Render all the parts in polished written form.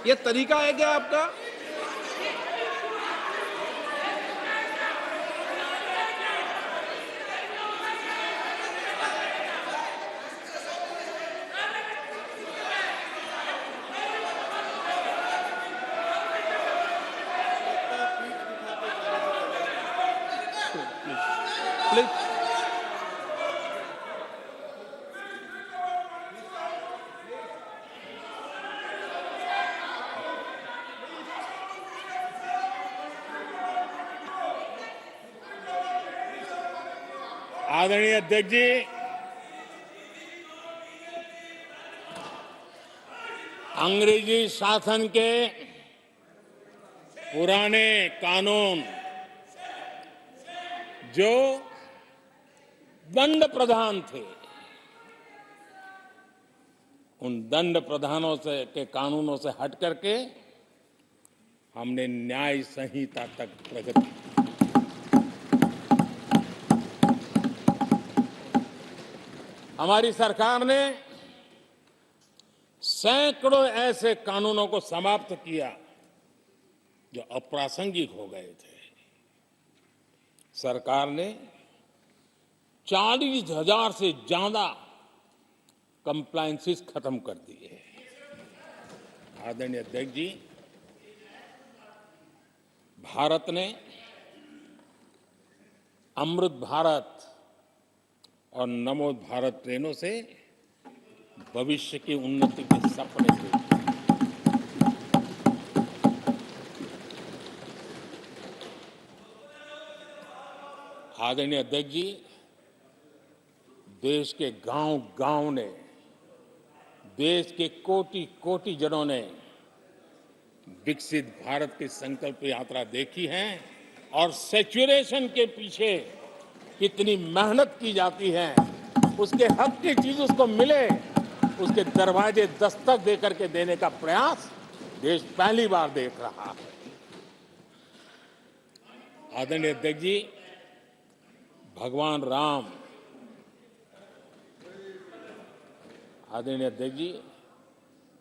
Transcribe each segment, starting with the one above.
ये तरीका है क्या आपका? प्लीज। आदरणीय अध्यक्ष जी, अंग्रेजी शासन के पुराने कानून जो दंड प्रधान थे, उन दंड प्रधानों से के कानूनों से हट करके हमने न्याय संहिता तक प्रगति की। हमारी सरकार ने सैकड़ों ऐसे कानूनों को समाप्त किया जो अप्रासंगिक हो गए थे। सरकार ने 40,000 से ज्यादा कंप्लायंसेस खत्म कर दिए। आदरणीय अध्यक्ष जी, भारत ने अमृत भारत और नमो भारत ट्रेनों से भविष्य की उन्नति के सपने देखे। आदरणीय अध्यक्ष जी, देश के गांव-गांव ने, देश के कोटि-कोटि जनों ने विकसित भारत की संकल्प यात्रा देखी है और सैचुरेशन के पीछे कितनी मेहनत की जाती है, उसके हक की चीज उसको मिले, उसके दरवाजे दस्तक देकर के देने का प्रयास देश पहली बार देख रहा है। आदरणीय अध्यक्ष जी, भगवान राम, आदरणीय अध्यक्ष जी,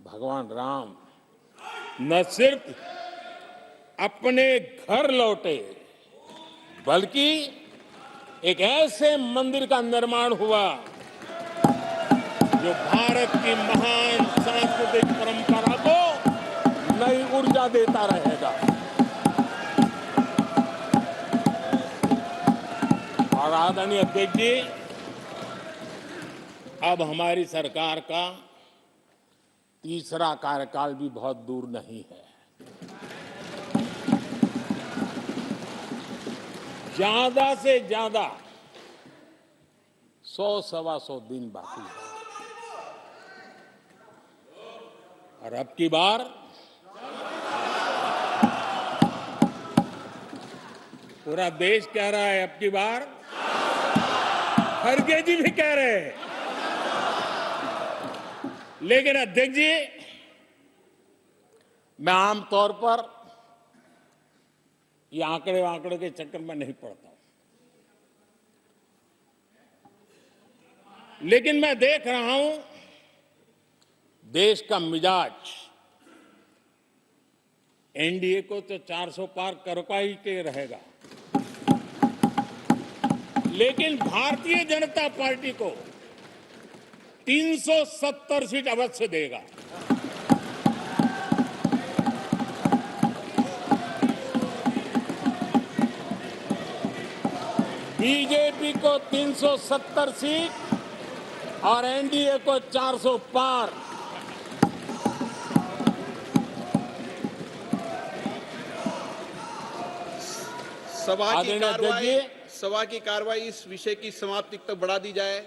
भगवान राम न सिर्फ अपने घर लौटे, बल्कि एक ऐसे मंदिर का निर्माण हुआ जो भारत की महान सांस्कृतिक परंपरा को नई ऊर्जा देता रहेगा। और आदरणीय अध्यक्ष जी, अब हमारी सरकार का तीसरा कार्यकाल भी बहुत दूर नहीं है। ज्यादा से ज्यादा 100-125 दिन बाकी है। और अब की बार पूरा देश कह रहा है, अब की बार खड़गे जी भी कह रहे हैं। लेकिन अध्यक्ष जी, मैं आमतौर पर ये आंकड़े के चक्कर में नहीं पड़ता, लेकिन मैं देख रहा हूं देश का मिजाज एनडीए को तो 400 पार कर ही के रहेगा, लेकिन भारतीय जनता पार्टी को 370 सीट अवश्य देगा। बीजेपी को 370 सीट और एनडीए को 400 पार। सभा की कार्रवाई इस विषय की समाप्ति तक बढ़ा दी जाए।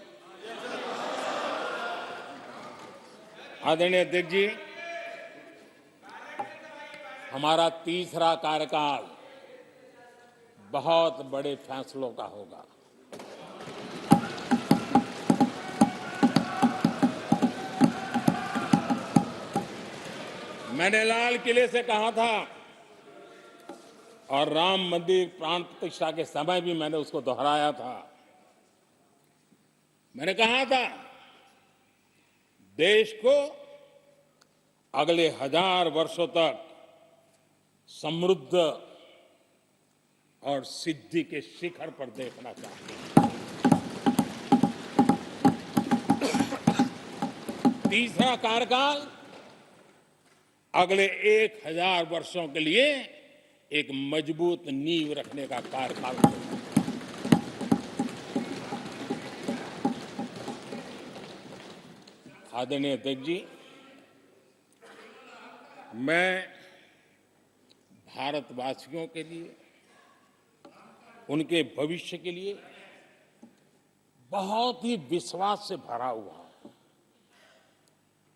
आदरणीय अध्यक्ष जी, हमारा तीसरा कार्यकाल बहुत बड़े फैसलों का होगा। मैंने लाल किले से कहा था और राम मंदिर प्राण प्रतिष्ठा के समय भी मैंने उसको दोहराया था। मैंने कहा था, देश को अगले 1000 वर्षों तक समृद्ध और सिद्धि के शिखर पर देखना चाहते हैं। तीसरा कार्यकाल अगले 1000 वर्षों के लिए एक मजबूत नींव रखने का कार्यकाल होगा। आदरणीय अध्यक्ष जी, मैं भारतवासियों के लिए, उनके भविष्य के लिए बहुत ही विश्वास से भरा हुआ हूं।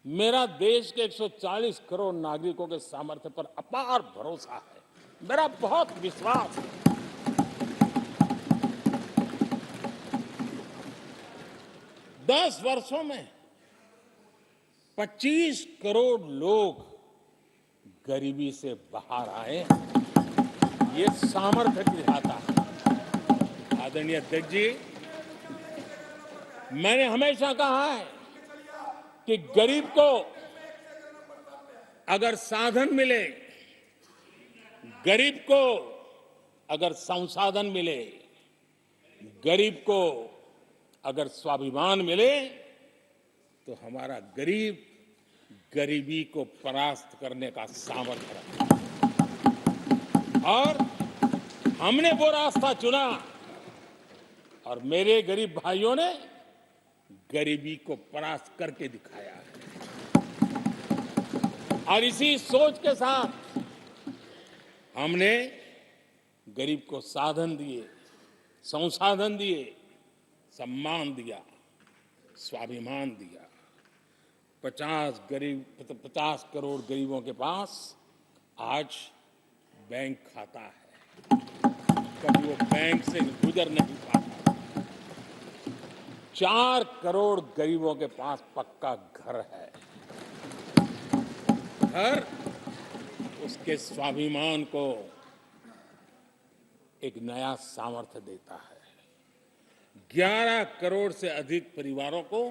मेरा देश के 140 करोड़ नागरिकों के सामर्थ्य पर अपार भरोसा है। मेरा बहुत विश्वास है। 10 वर्षों में 25 करोड़ लोग गरीबी से बाहर आए, ये सामर्थ्य दिखाता है। आदरणीय अध्यक्ष जी, मैंने हमेशा कहा है कि गरीब को अगर साधन मिले, गरीब को अगर संसाधन मिले, गरीब को अगर स्वाभिमान मिले, तो हमारा गरीब गरीबी को परास्त करने का सामर्थ्य रखता है। और हमने वो रास्ता चुना और मेरे गरीब भाइयों ने गरीबी को परास्त करके दिखाया है। और इसी सोच के साथ हमने गरीब को साधन दिए, संसाधन दिए, सम्मान दिया, स्वाभिमान दिया। 50 करोड़ गरीबों के पास आज बैंक खाता है। कभी वो बैंक से गुजर नहीं पाता। 4 करोड़ गरीबों के पास पक्का घर है। घर उसके स्वाभिमान को एक नया सामर्थ्य देता है। 11 करोड़ से अधिक परिवारों को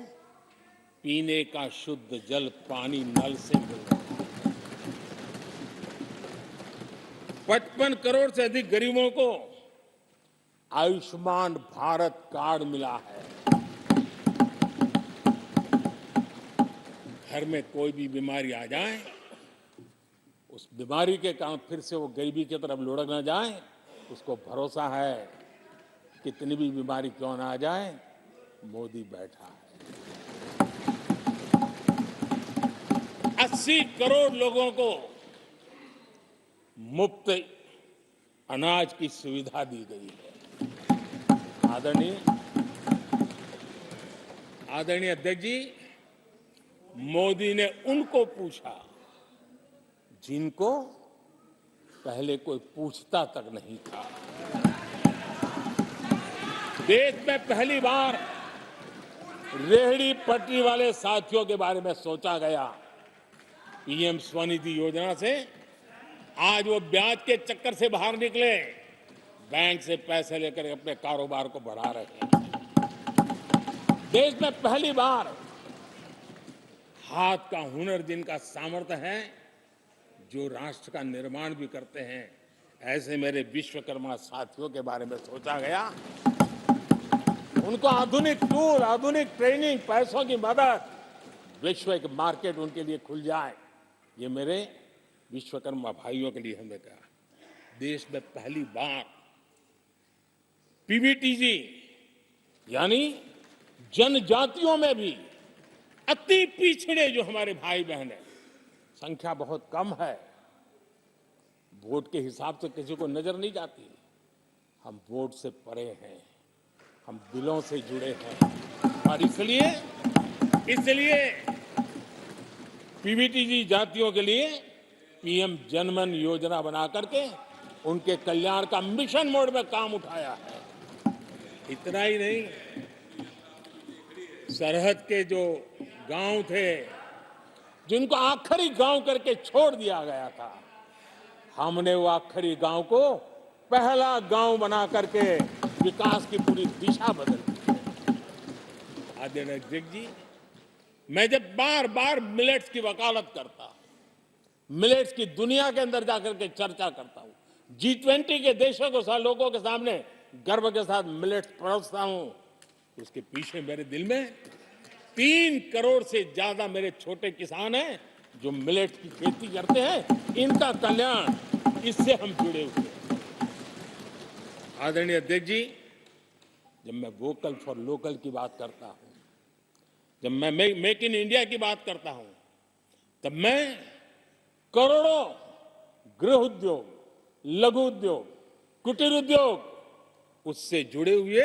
पीने का शुद्ध जल पानी नल से मिल रहा है। 55 करोड़ से अधिक गरीबों को आयुष्मान भारत कार्ड मिला है। घर में कोई भी बीमारी आ जाए, उस बीमारी के कारण फिर से वो गरीबी की तरफ लुढ़क न जाए, उसको भरोसा है कितनी भी बीमारी क्यों ना आ जाए, मोदी बैठा है। 80 करोड़ लोगों को मुफ्त अनाज की सुविधा दी गई है। आदरणीय अध्यक्ष जी, मोदी ने उनको पूछा जिनको पहले कोई पूछता तक नहीं था। देश में पहली बार रेहड़ी पटरी वाले साथियों के बारे में सोचा गया। पीएम स्वनिधि योजना से आज वो ब्याज के चक्कर से बाहर निकले, बैंक से पैसे लेकर अपने कारोबार को बढ़ा रहे हैं। देश में पहली बार हाथ का हुनर जिनका सामर्थ्य है, जो राष्ट्र का निर्माण भी करते हैं, ऐसे मेरे विश्वकर्मा साथियों के बारे में सोचा गया। उनको आधुनिक टूल, आधुनिक ट्रेनिंग, पैसों की मदद, वैश्विक मार्केट उनके लिए खुल जाए, ये मेरे विश्वकर्मा भाइयों के लिए हमने कहा। देश में पहली बार पीवीटीजी यानी जनजातियों में भी अति पिछड़े जो हमारे भाई बहन हैं, संख्या बहुत कम है, वोट के हिसाब से किसी को नजर नहीं जाती। हम वोट से परे हैं, हम दिलों से जुड़े हैं और इसलिए पीवीटीजी जातियों के लिए पीएम जनमन योजना बना करके उनके कल्याण का मिशन मोड में काम उठाया है। इतना ही नहीं, सरहद के जो गांव थे जिनको आखिरी गांव करके छोड़ दिया गया था, हमने वो आखिरी गांव को पहला गांव बना करके विकास की पूरी दिशा बदल दी। आदरणीय अध्यक्ष जी, मैं जब बार बार मिलेट्स की वकालत करता, मिलेट्स की दुनिया के अंदर जाकर के चर्चा करता हूं, G20 के देशों को लोगों के सामने गर्व के साथ मिलेट्स परोसता हूं। उसके पीछे मेरे दिल में 3 करोड़ से ज्यादा मेरे छोटे किसान हैं जो मिलेट की खेती करते हैं। इनका कल्याण, इससे हम जुड़े हुए हैं। आदरणीय अध्यक्ष जी, जब मैं वोकल फॉर लोकल की बात करता हूं, जब मैं मेक इन इंडिया की बात करता हूं, तब मैं करोड़ों गृह उद्योग, लघु उद्योग, कुटीर उद्योग, उससे जुड़े हुए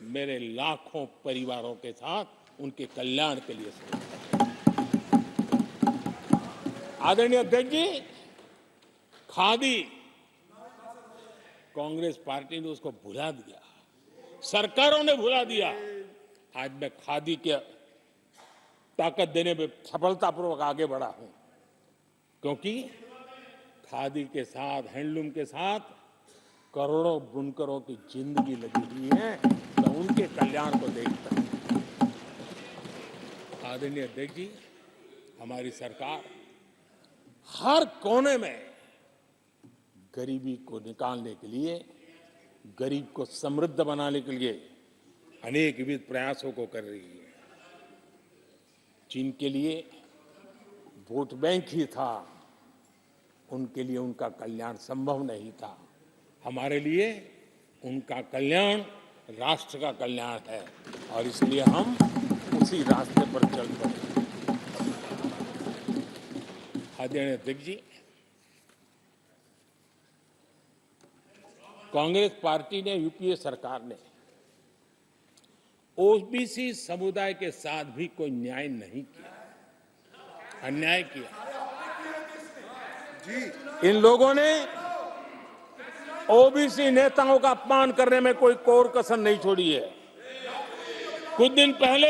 मेरे लाखों परिवारों के साथ उनके कल्याण के लिए सोचता हूं। आदरणीय अध्यक्ष जी, खादी, कांग्रेस पार्टी ने उसको भुला दिया, सरकारों ने भुला दिया। आज मैं खादी के ताकत देने में सफलतापूर्वक आगे बढ़ा हूं, क्योंकि खादी के साथ, हैंडलूम के साथ करोड़ों बुनकरों की जिंदगी लगी हुई है, तो उनके कल्याण को देखता हूं। आदरणीय अध्यक्ष जी, हमारी सरकार हर कोने में गरीबी को निकालने के लिए, गरीब को समृद्ध बनाने के लिए अनेक विविध प्रयासों को कर रही है। जिनके लिए वोट बैंक ही था, उनके लिए उनका कल्याण संभव नहीं था। हमारे लिए उनका कल्याण राष्ट्र का कल्याण है, और इसलिए हम उसी रास्ते पर चल पड़े। आदरणीय अध्यक्ष जी, कांग्रेस पार्टी ने, यूपीए सरकार ने ओबीसी समुदाय के साथ भी कोई न्याय नहीं किया, अन्याय किया। इन लोगों ने ओबीसी नेताओं का अपमान करने में कोई कोर कसर नहीं छोड़ी है। कुछ दिन पहले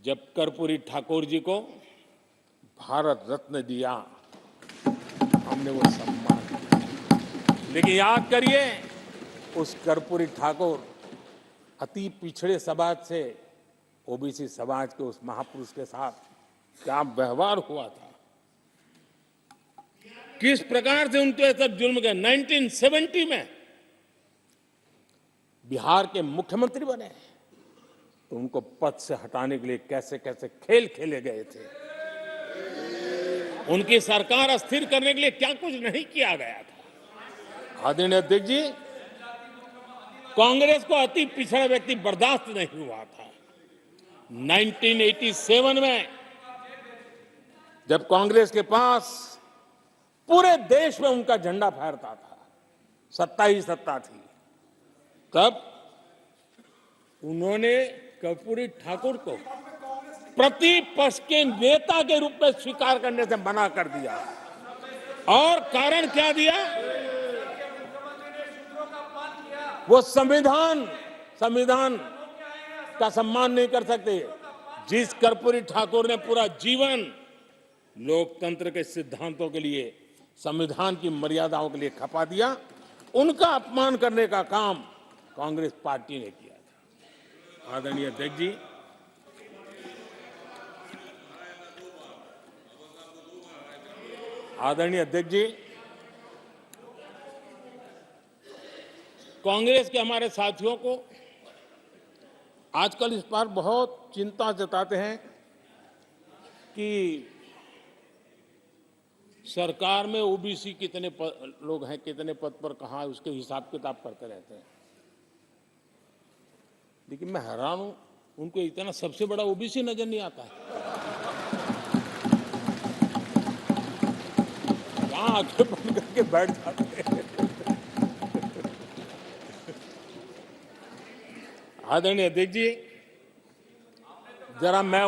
जब कर्पूरी ठाकुर जी को भारत रत्न दिया, हमने वो सम्मान किया। लेकिन याद करिए, उस कर्पूरी ठाकुर अति पिछड़े समाज से ओबीसी समाज के उस महापुरुष के साथ क्या व्यवहार हुआ था, किस प्रकार से उनके साथ जुल्म किया। 1970 में बिहार के मुख्यमंत्री बने तो उनको पद से हटाने के लिए कैसे कैसे खेल खेले गए थे। उनकी सरकार अस्थिर करने के लिए क्या कुछ नहीं किया गया था। आदरणीय अध्यक्ष जी, कांग्रेस को अति पिछड़ा व्यक्ति बर्दाश्त नहीं हुआ था। 1987 में जब कांग्रेस के पास पूरे देश में उनका झंडा फहरता था, सत्ता ही सत्ता थी, तब उन्होंने कर्पूरी ठाकुर को प्रतिपक्ष के नेता के रूप में स्वीकार करने से मना कर दिया। और कारण क्या दिया? वो संविधान का सम्मान नहीं कर सकते। जिस कर्पूरी ठाकुर ने पूरा जीवन लोकतंत्र के सिद्धांतों के लिए, संविधान की मर्यादाओं के लिए खपा दिया, उनका अपमान करने का काम कांग्रेस पार्टी ने किया था। आदरणीय अध्यक्ष जी, कांग्रेस के हमारे साथियों को आजकल इस पर बहुत चिंता जताते हैं कि सरकार में ओबीसी कितने लोग हैं, कितने पद पर कहां है, उसके हिसाब किताब करते रहते हैं। लेकिन मैं हैरान हूं, उनको इतना सबसे बड़ा ओबीसी नजर नहीं आता है। कहां आंखें बंद करके बैठ जाते हैं। आदरणीय अध्यक्ष जी, जरा मैं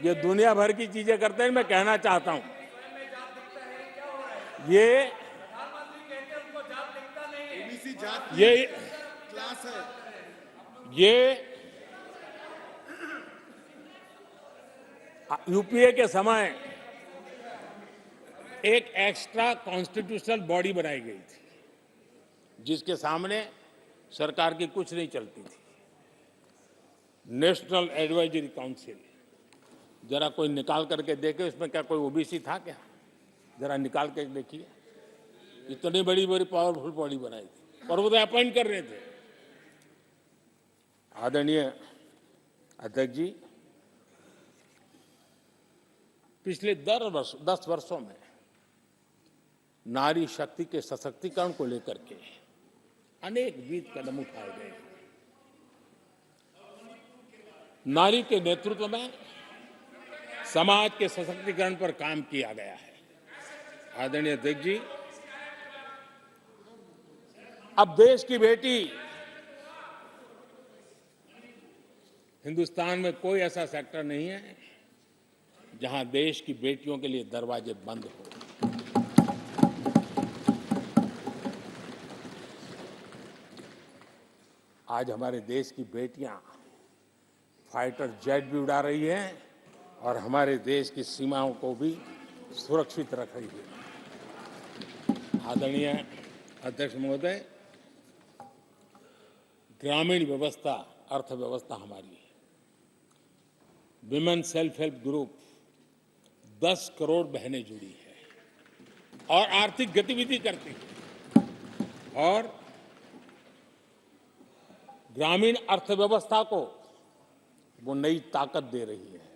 ये दुनिया भर की चीजें करते हैं, मैं कहना चाहता हूं, ये क्लास है। यूपीए के समय एक एक्स्ट्रा कॉन्स्टिट्यूशनल बॉडी बनाई गई थी, जिसके सामने सरकार की कुछ नहीं चलती थी, नेशनल एडवाइजरी काउंसिल। जरा कोई निकाल करके देखे उसमें क्या कोई ओबीसी था क्या? जरा निकाल के देखिए। इतनी बड़ी बड़ी पावरफुल बॉडी बनाई थी और वो तो अपॉइंट कर रहे थे। आदरणीय अध्यक्ष जी, पिछले 10 वर्षों में नारी शक्ति के सशक्तिकरण को लेकर के अनेक विविध कदम उठाए गए। नारी के नेतृत्व में समाज के सशक्तिकरण पर काम किया गया है। आदरणीय अध्यक्ष जी, अब देश की बेटी, हिंदुस्तान में कोई ऐसा सेक्टर नहीं है जहां देश की बेटियों के लिए दरवाजे बंद हो। आज हमारे देश की बेटियां फाइटर जेट भी उड़ा रही हैं और हमारे देश की सीमाओं को भी सुरक्षित रख रही है। आदरणीय अध्यक्ष महोदय, ग्रामीण व्यवस्था, अर्थव्यवस्था हमारी women self help group 10 crore बहनें जुड़ी है और आर्थिक गतिविधि करती है और ग्रामीण अर्थव्यवस्था को वो नई ताकत दे रही है।